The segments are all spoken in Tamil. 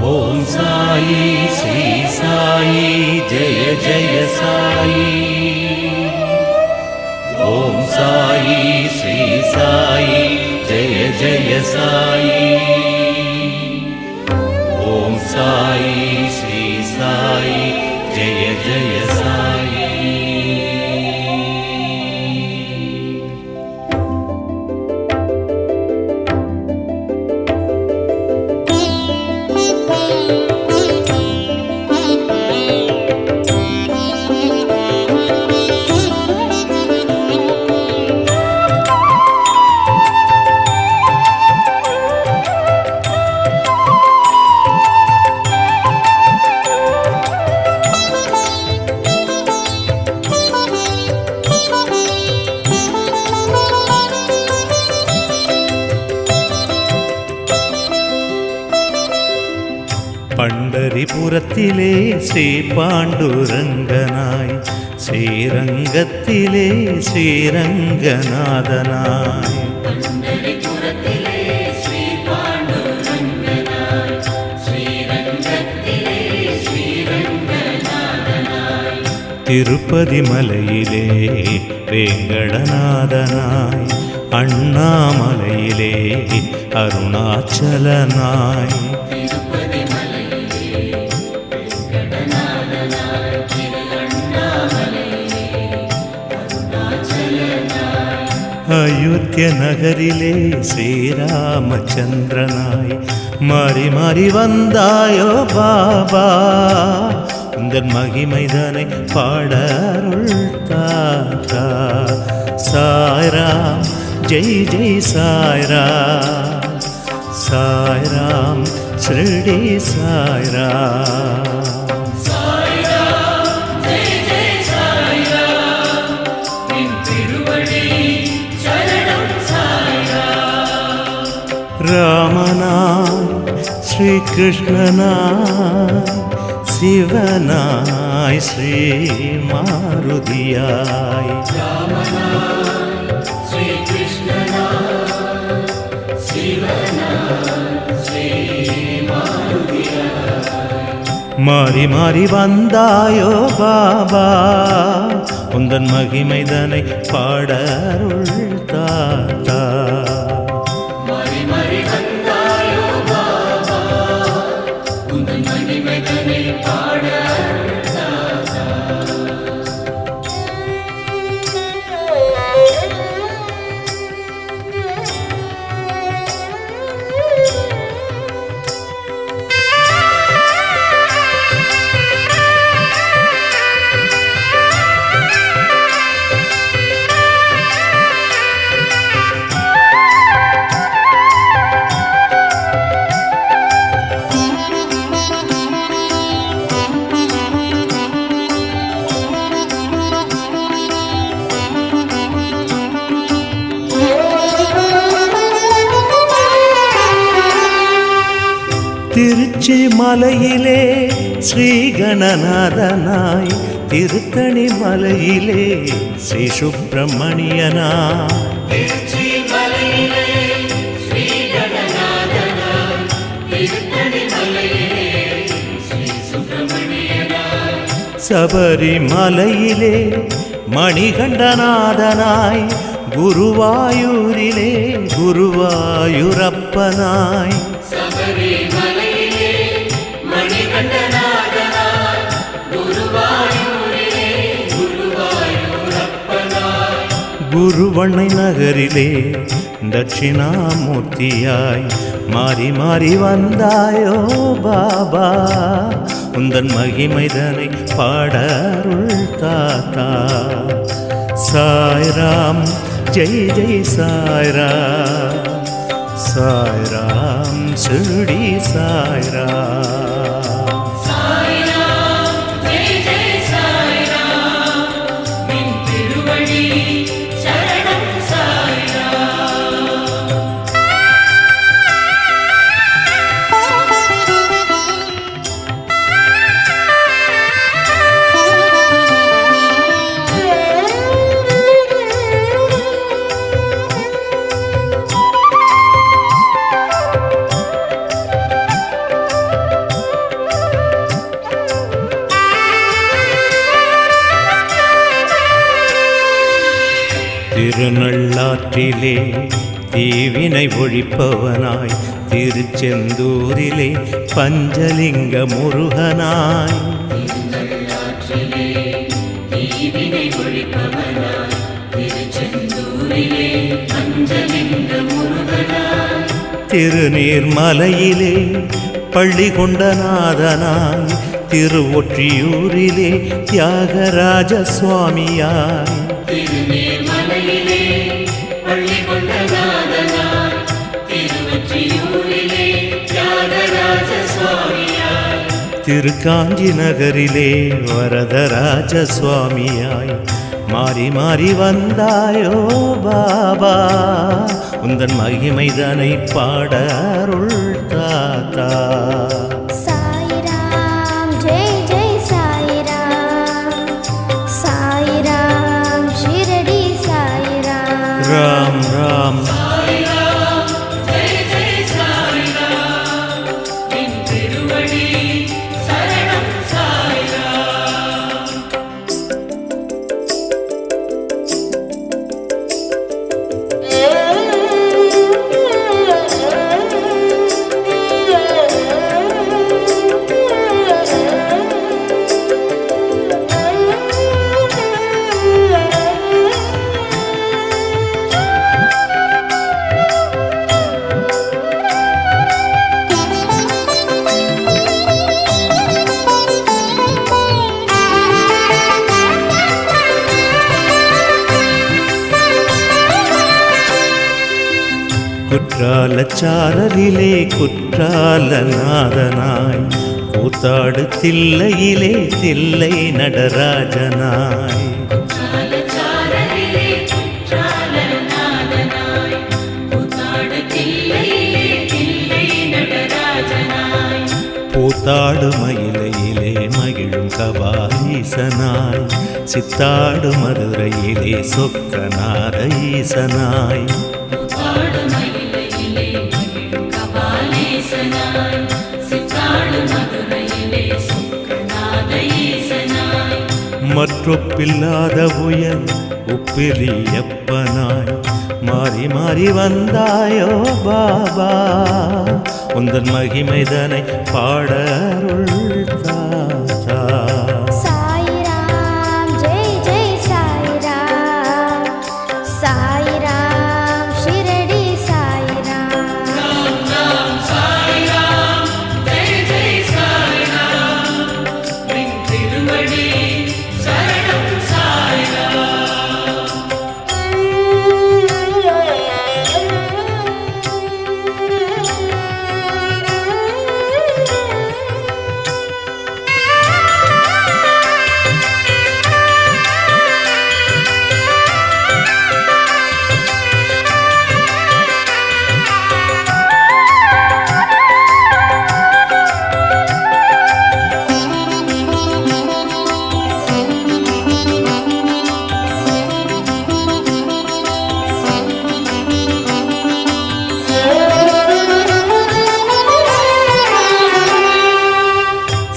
ஓம் சாயி ஸ்ரீ சாயி ஜெய ஜெய சாயி. ஓம் சாயி ஸ்ரீ சாயி ஜெய ஜெய சாயி. ஓம் சாயி ஸ்ரீ சாயி ஜெய ஜெய சாயி. பண்டரிபுரத்திலே ஸ்ரீ பாண்டுரங்கனாய், ஸ்ரீரங்கத்திலே ஸ்ரீரங்கநாதனாய், திருப்பதி மலையிலே வேங்கடநாதனாய், அண்ணாமலையிலே அருணாச்சலனாய், அயோத்திய நகரிலே ஸ்ரீராமச்சந்திரனாய், மாறி மாறி வந்தாயோ பாபா, உந்தன் மகிமைதனை பாடருள் தாத்தா. சாய்ராம் ஜெய் ஜெய் சாய்ராம், சாய்ராம் ஸ்ரீ சாய்ராம். ராமனாய் ஸ்ரீ கிருஷ்ணனாய், சிவனாய் ஸ்ரீ மாருதியாய், மாறி மாறி வந்தாயோ பாபா, உந்தன் மகிமைதனை பாடருள் தாத்தா. திருச்சி மலையிலே ஸ்ரீ கணநாதனாய், திருத்தணி மலையிலே ஸ்ரீ சுப்பிரமணியனாய், சபரிமலையிலே மணிகண்டநாதனாய், குருவாயூரிலே குருவாயூரப்பனாய், குருவண்ணை நகரிலே தட்சிணாமூர்த்தியாய், மாறி மாறி வந்தாயோ பாபா, உந்தன் மகிமைதனை பாடருள் தாத்தா. சாய்ராம் ஜெய் ஜெய் சாய்ராம், சாய்ராம் ஸ்ரீ சாய்ராம். திருநள்ளாற்றிலே தீவினை ஒழிப்பவனாய் திருச்செந்தூரிலே பஞ்சலிங்க முருகனாய் திருநீர்மலையிலே பள்ளி கொண்ட நாதனாய் திருவொற்றியூரிலே தியாகராஜ சுவாமியாய் திருக்காஞ்சி நகரிலே வரதராஜ சுவாமியாய் மாறி மாறி வந்தாயோ பாபா உந்தன் மகிமைதனை பாட அருள் தாத்தா. சாய்ராம் ஜெய் ஜெய் சாய்ராம் சாய்ராம் ஷிரடி சாய்ராம் ராம் ராம் குற்றாலச்சாரலிலே குற்றால நாதனாய் கூத்தாடு தில்லையிலே தில்லை நடராஜனாய் பூத்தாடு மயிலையிலே மகிழும் கபாலீசனாய் சித்தாடு மதுரையிலே சொக்கநாத ஈசனாய் மற்றொப்பில்லாத உயர் உப்பிலியப்பனாய் மாறி மாறி வந்தாயோ பாபா உந்தன் மகிமைதனை பாட அருள் தாத்தா. சாய்ராம் ஜெய் ஜெய் சாய்ராம் சாய்ராம் ஷிரடி சாய்ராம்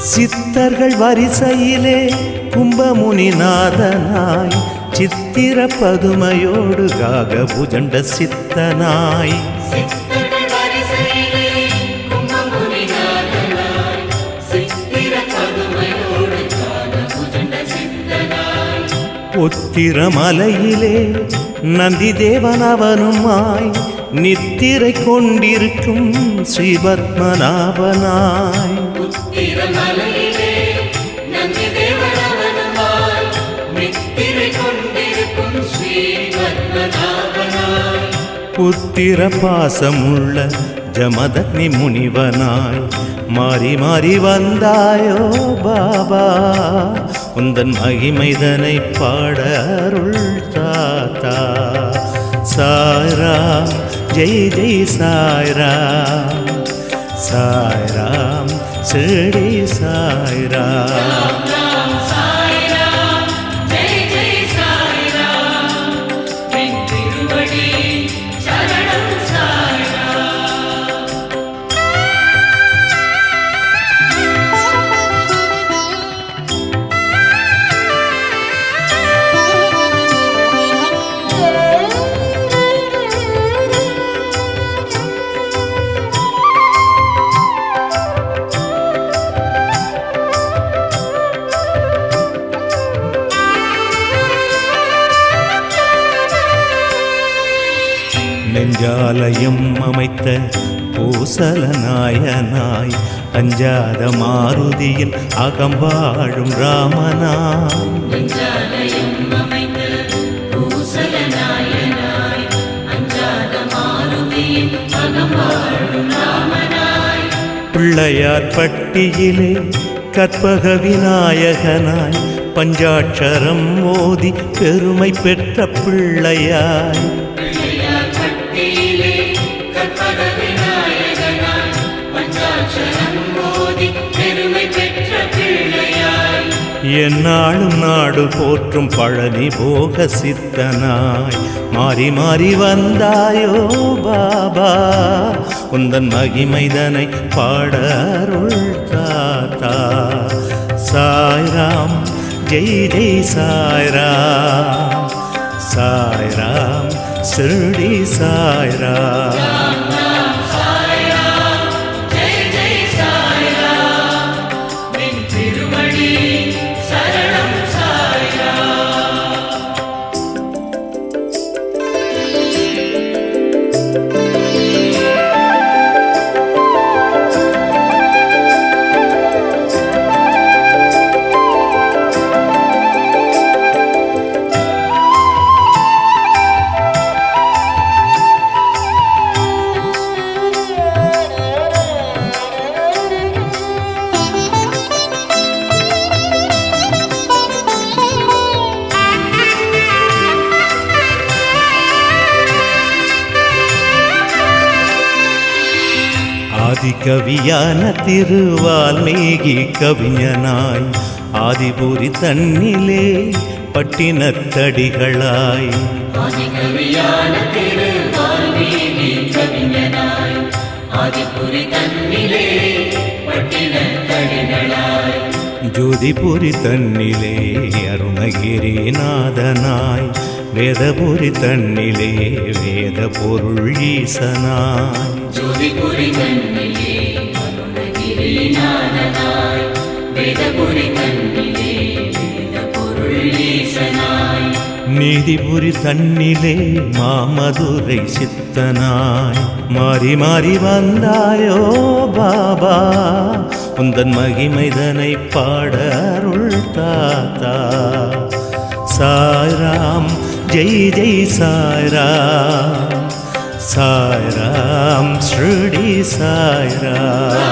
சித்தர்கள் வரிசையிலே கும்பமுனிநாதனாய் சித்திர பதுமையோடு காகபுஜண்ட சித்தனாய் உத்திரமலையிலே நந்தி தேவனவனுமாய் நித்திரை கொண்டிருக்கும் ஸ்ரீபத்மநாபனாய் புத்திர பாசமுள்ள ஜமதக்னி முனிவனாய் மாறி மாறி வந்தாயோ பாபா உந்தன் மகிமைதனை பாட அருள் தாத்தா. சாய்ராம் ஜெய் ஜெய் சாய்ராம் சாய்ராம் ஷிரடி சாய்ராம் நெஞ்சாலயம் அமைத்த பூசல நாயனாய் அஞ்சாத மாருதியின் அகம்பாழும் ராமனாய் நெஞ்சாலயம் அமைத்த பூசல நாயனாய் அஞ்சாத மாருதியின் அகம்பாழும் ராமனாய் பிள்ளையார் பட்டியிலே கற்பக விநாயகனாய் பஞ்சாட்சரம் மோதி பெருமை பெற்ற பிள்ளையாய் பிள்ளையார் பட்டியிலே கற்பக விநாயகனாய் பஞ்சாட்சரம் மோதி பெருமை பெற்ற பிள்ளையாய் எந்நாளும் நாடு போற்றும் பழனி போக சித்தனாய் மாறி மாறி வந்தாயோ பாபா உந்தன் மகிமைதனை பாட அருள் தாத்தா சாய்ராம் ஜெய் ஜெய் சாய்ராம் சாய்ராம் சிறுடி சாய்ராம் ஆதிகவியான திருவால்மீகி கவிஞனாய் ஆதிபுரி தன்னிலே பட்டினத்தடிகளாய் ஆதிகவியான திருவால்மீகி கவிஞனாய் ஆதிபுரி தன்னிலே பட்டினத்தடிகளாய் ஜோதிபுரி தன்னிலே அருணகிரிநாதனாய் வேதபுரி தன்னிலே வேத பொருள் ஈசனாய் ஜோதிபுரி தன்னிலே அருணகிரிநாதனாய் வேதபுரி தன்னிலே வேத பொருள் ஈசனாய் நீதிபுரி தன்னிலே மாமதுரை சித்தனாய் மாறி மாறி வந்தாயோ பாபா உந்தன் மகிமைதனை பாட அருள் தாத்தா சாய்ராம் ஜெய் ஜெய் சாய்ராம் சாய்ராம் ஸ்ருடி சாய்ராம்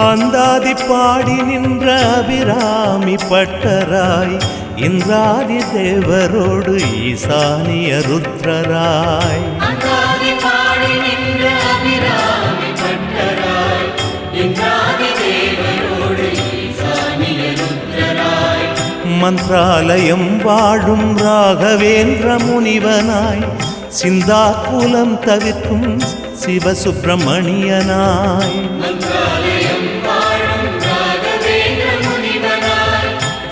அந்தாதி பாடி நின்ற அபிராமி பட்டராய் இந்திராதி தேவரோடு ஈசானிய ருத்ரராய் அந்தாதி பாடி நின்ற அபிராமி பட்டராய் இந்திராதி தேவரோடு ஈசானிய ருத்ரராய் மந்த்ராலயம் வாழும் ராகவேந்திர முனிவனாய் சிந்தாக்குலம் தவிர்க்கும் சிவசுப்பிரமணியனாய் மந்த்ராலயம் வாழும் ராகவேந்திர முனிவனாய்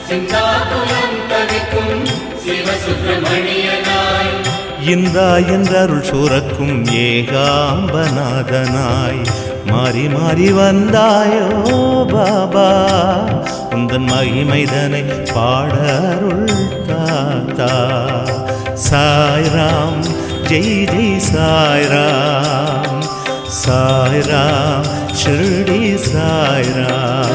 சிந்தாகுலம் தவிக்கும் சிவசுப்பிரமணியனாய் இந்தா என்றருள் சுரக்கும் ஏகாம்பநாதனாய் மாறி மாறி வந்தாயோ பாபா உந்தன் மகிமைதனை பாட அருள் தாத்தா சாய்ராம் ஜெய் ஜெய் சாய்ராம் சாய்ராம் ஷிர்டி சாய்ராம்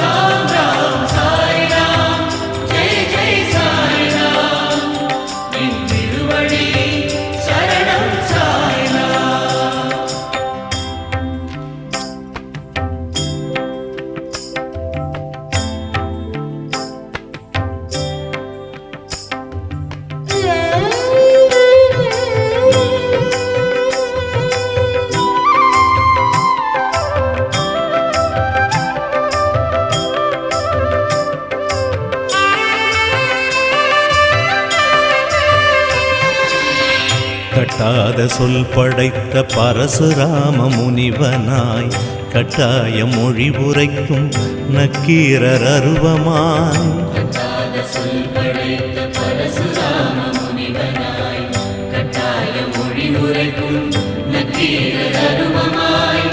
Yeah. கெட்டாத சொல் படைத்த பரசுராம முனிவனாய் கட்டாய மொழி உரைக்கும் நக்கீரர் அருவமாய் கட்டாத சொல் படைத்த பரசுராம முனிவனாய் கட்டாய மொழி உரைக்கும் நக்கீரர் அருவமாய்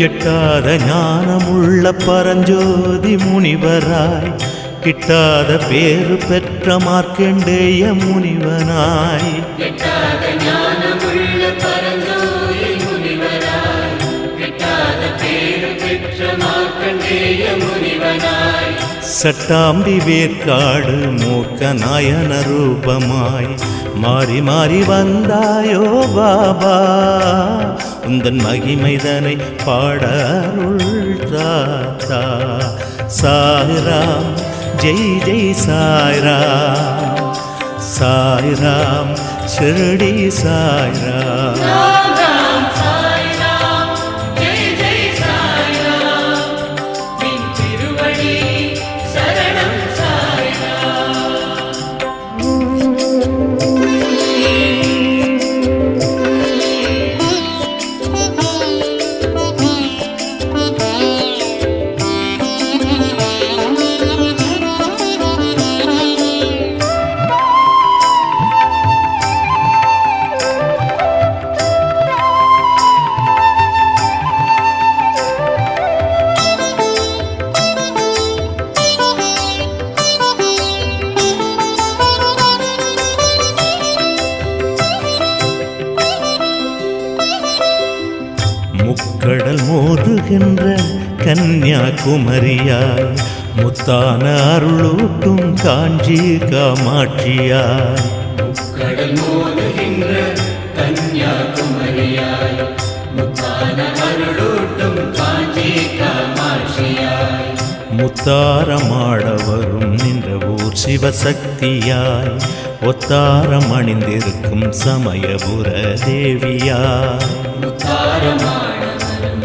எட்டாத ஞானமுள்ள பரஞ்சோதி முனிவராய் கிட்டாத பேறு பெற்ற மார்க்கண்டேய முனிவனாய் எட்டாத ஞானமுள்ள பரஞ்சோதி முனிவராய் கிட்டாத பேரு பெற்ற மார்க்கண்டேய முனிவனாய் சட்டாம்பி வேற்காடு மூர்க்க நாயன ரூபமாய் மாறி மாறி வந்தாயோ பாபா உந்தன் மகிமைதனை பாட அருள் தாத்தா சாய்ராம் ஜெய் ஜெய் சாய்ராம் சாய்ராம் ஷிரடி சாய்ராம் ராம் ராம் சாய் ராம் ஜெய் ஜெய் சாய் ராம் நின் திருவடி சரணம் சாய் ராம் முக்கடல் மோதுகின்ற கன்னியாகுமரியாய் முத்தான அருளூட்டும் காஞ்சி காமாட்சியாய் கடல் மோதுகின்ற கன்னியாகுமரியாய் முத்தான அருளூட்டும் காஞ்சி காமாட்சியாய் முத்தாரமாட வரும் நின்ற ஊர் சிவசக்தியாய் ஒத்தாரம் அணிந்திருக்கும் சமயபுர தேவியாய் முத்தாரமானவரும்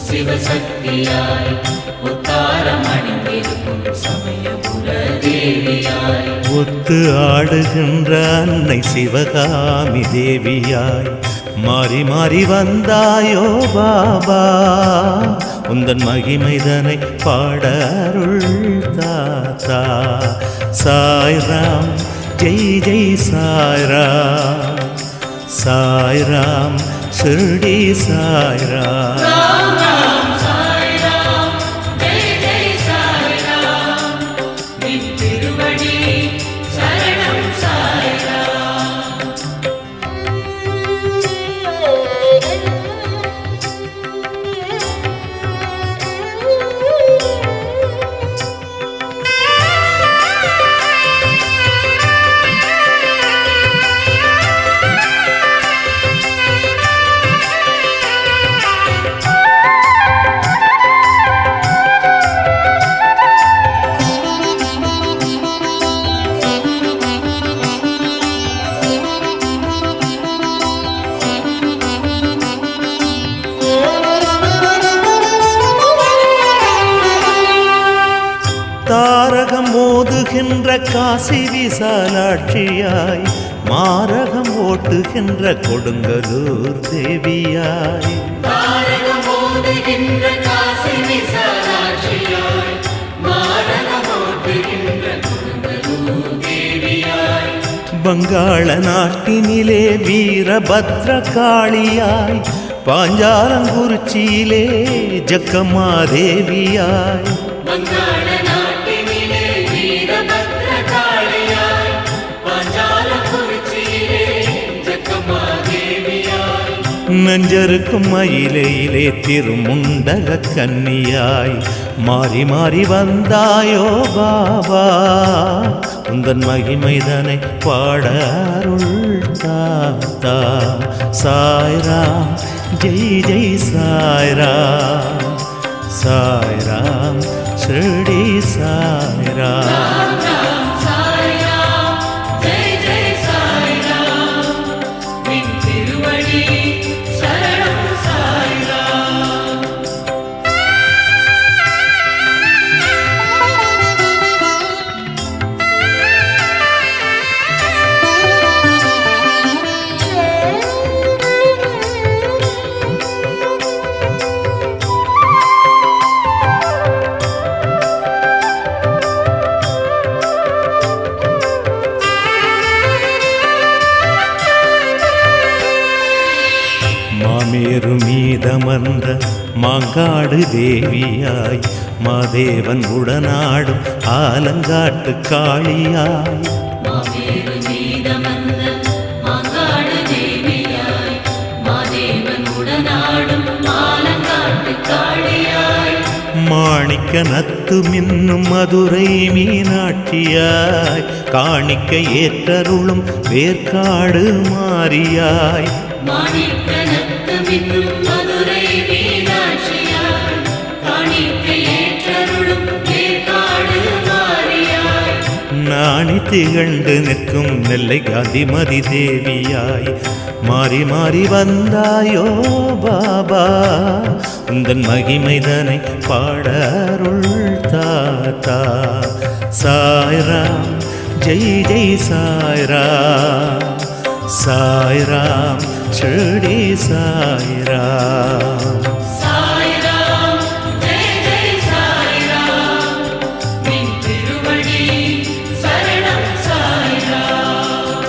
சிவசக்தியாய் உத்தாரம் அணிந்திருக்கும் சமயபுர தேவியாய் ஒத்து ஆடுகின்ற அன்னை சிவகாமி தேவியாய் மாறி மாறி வந்தாயோ பாபா உந்தன் மகிமைதனை பாட அருள் தாத்தா சாய்ராம் ஜெய் ஜெய் சாய்ராம் சாய்ராம் ஷிரடி சாய்ராம் ராம் ராம் சாய் ராம் ஜெய் ஜெய் சாய் ராம் நின் திருவடி சரணம் சாய் ராம் தாரகம் மோதுகின்ற காசி விசாலாட்சியாய் மாரகம் ஓட்டுகின்ற கொடுங்கலூர் தேவியாய் தாரகம் மோதுகின்ற காசி விசாலாட்சியாய் மாரகம் ஓட்டுகின்ற கொடுங்கலூர் தேவியாய் வங்காள நாட்டினிலே வீரபத்ர காளியாய் பாஞ்சாலங்குறிச்சியிலே ஜக்கம்மா தேவியாய் வங்காள நாட்டினிலே வீரபத்ர காளியாய் பாஞ்சாலங்குறிச்சியிலே ஜக்கம்மா தேவியாய் நஞ்சருக்கும் மயிலையிலே திருமுண்டக கன்னியாய் மாறி மாறி வந்தாயோ பாபா உந்தன் மகிமைதனை பாட அருள் தாத்தா சாய்ராம் ஜெய் ஜெய் சாய்ராம் சாய்ராம் ஷிரடி சாய்ராம் ராம் ராம் சாய் ராம் ஜெய் ஜெய் சாய் ராம் நின் திருவடி சரணம் சாய் ராம் Thank you. வந்த மாங்காடு தேவியாய் மாதேவன் உடனாடும் ஆலங்காட்டு காளியாய் மாவேறு மீதமந்த மாங்காடு தேவியாய் மாதேவன் உடனாடும் ஆலங்காட்டு காளியாய் மாணிக்க நத்து மின்னும் மதுரை மீனாட்சியாய் காணிக்க ஏற்றருளும் வேர்க்காடு மாரியாய் மாணிக்கனத்து மின்னும் மதுரை மீனாட்சியாய் காணிக்க ஏற்றருளும் வேர்க்காடு மாரியாய் நாணி திகழ்ந்து நிற்கும் நெல்லை காந்திமதி தேவியாய் மாறி மாறி வந்தாயோ பாபா உந்தன் மகிமைதனை பாடருள் தாத்தா சாய்ராம் ஜெய் ஜெய் சாய்ராம் சாய்ராம் ஷிரடி சாய்ராம் சாய்ராம் ஜெய் ஜெய் சாய்ராம் நின் திருவடி சரணம் சாய்ராம்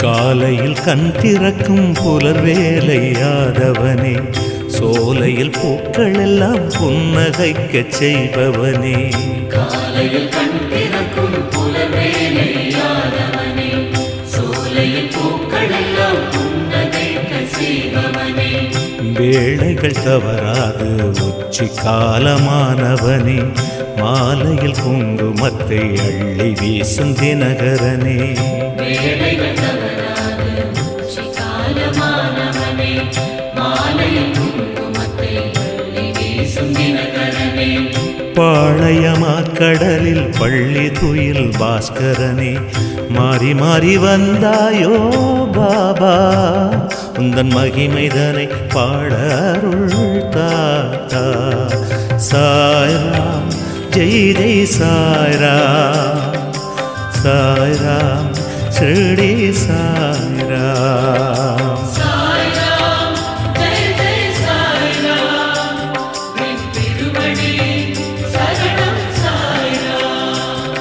காலையில் கண் திறக்கும் புலர்வேலையாதவனே சோலையில் பூக்கள் எல்லாம் புன்னகைக்கச் செய்பவனே காலையில் கண் திறக்கும் புலவேலையாதவனே சோலையில் பூக்களெல்லாம் புன்னகைக்க செய்பவனே வேளைகள் தவறாது உச்சி காலமானவனே மாலையில் குங்குமத்தை அள்ளி வீசும் தினகரனே வேளைகள் தவறாது உச்சிகாலமானவனே மாலையில் குங்குமத்தை அள்ளி வீசும் தினகரனே பாளையமா கடலில் பள்ளி துயில் பாஸ்கரனே மாறி மாறி வந்தாயோ பாபா உந்தன் மகிமைதனை பாடருள் தாத்தா சாய்ராம் ஜெய் ஜெய் சாய்ராம் சாய்ராம் ஷிரடி சாய்ராம் சாய்ராம் ஜெய் ஜெய் சாய்ராம் நின் திருவடி சரணம் சாய்ராம்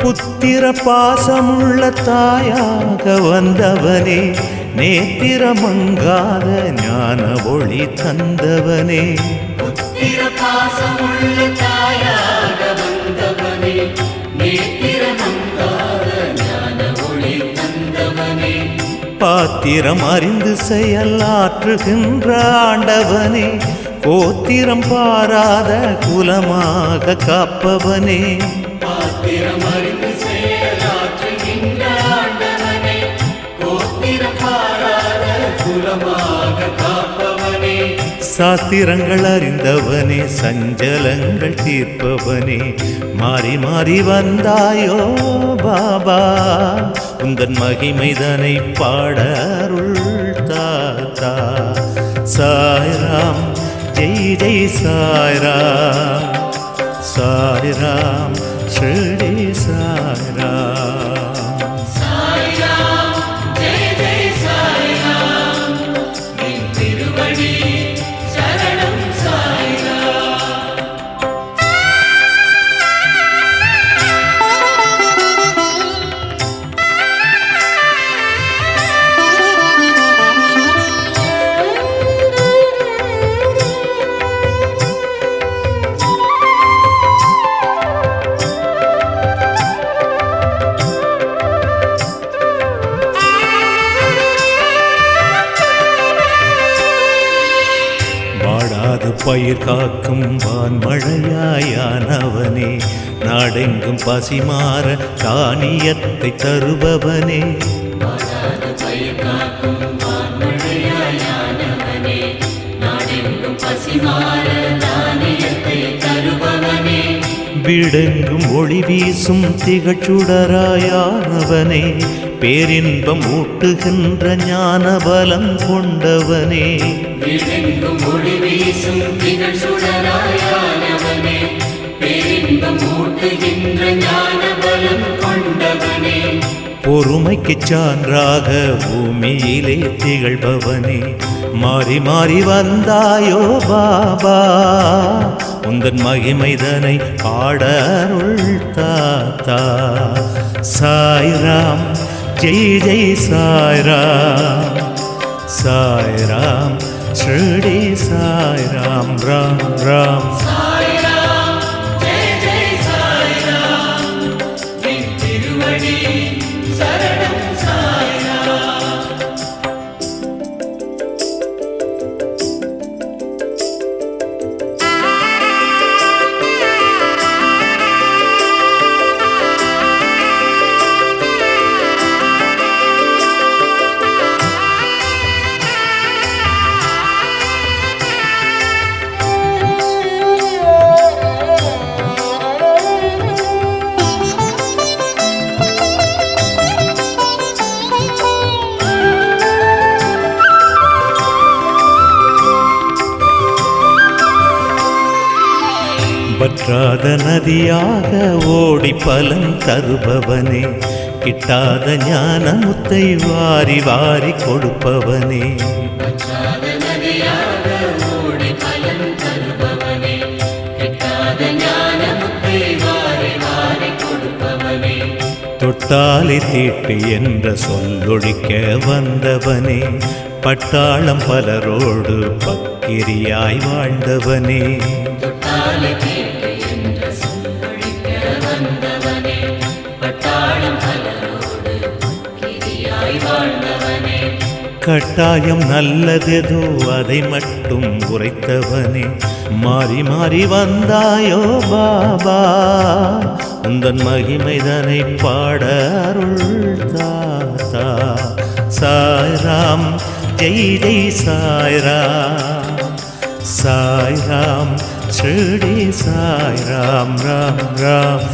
புத்திர பாசமுள்ள தாயாக வந்தவனே நேத்திர மங்காத ஞான ஒளி தந்தவனே புத்திர பாசமுள்ள தாயாக வந்தவனே நேத்திரமங்காத ஞான ஒளி தந்தவனே பாத்திரம் அறிந்து செயலாற்றுகின்ற ஆண்டவனே கோத்திரம் பாராத குலமாக காப்பவனே பாத்திரம் அறிந்து செயலாற்றுகின்ற ஆண்டவனே கோத்திரம் பாராத குலமாக காப்பவனே சாத்திரங்கள் அறிந்தவனே சஞ்சலங்கள் தீர்ப்பவனே மாறி மாறி வந்தாயோ பாபா உந்தன் மகிமைதனை பாடருள் தாத்தா சாய்ராம் ஜெய் ஜெய் சாய்ராம் சாய்ராம் ஷிரடி சாய்ராம் சாய்ராம் ஜெய் ஜெய் சாய்ராம் நின் திருவடி சரணம் சாய்ராம் வற்றாது பயிர் காக்கும் வான்மழையாயானவனே, நாடெங்கும் பசிமாற தானியத்தை தருபவனே, வாராது பயிர் காக்கும் வான்மழையாயானவனே, நாடெங்கும் பசிமாற தானியத்தை தருபவனே, வீடெங்கும் ஒளி வீசும் திகழ்ச்சுடராயானவனே, பேரின்பம் ஊட்டுகின்ற ஞான பலம் கொண்டவனே, வீடெங்கும் ஒளி வீசும் திகழ் சுடராயானவனே, பேரின்பம் ஊட்டுகின்ற ஞான பலம் கொண்டவனே, பொறுமைக்குச் சான்றாக பூமியிலே திகழ்பவனே, மாறி மாறி வந்தாயோ பாபா, உந்தன் மகிமைதனை பாடருள் தாத்தா. சாய்ராம் ஜெய் ஜெய் சாய்ராம், சாய்ராம் ஸ்ரீ சாய்ராம் ராம் ராம். சாய்ராம் ஜெய ஜெய சாய்ராம், என் திருவடி சரணம் சாய்ராம். வற்றாத நதியாக ஓடி பலன் தருபவனே, கிட்டாத ஞானமுத்தை வாரி வாரி கொடுப்பவனே, வற்றாத நதியாக ஓடி பலன் தருபவனே, கிட்டாத ஞானமுத்தை வாரி வாரி கொடுப்பவனே, தொட்டாலை தீட்டு என்ற சொல்லொழிக்க வந்தவனே, பட்டாளம் பலரோடு பக்கிரியாய் வாழ்ந்தவனே, தொட்டாலை தீட்டு என்ற சொல்லொழிக்க வந்தவனே, பட்டாளம் பலரோடு கிரியாய் வாழ்ந்தவனே, கட்டாயம் நல்லதெதோ அதை மட்டும் உரைத்தவனே, மாறி மாறி வந்தாயோ பாபா, உந்தன் மகிமைதனை பாட அருள் தாத்தா. சாய்ராம் ஜெய் ஜெய் சாய்ராம், சாய்ராம் ஸ்ரீ சாய்ராம் ராம் ராம்.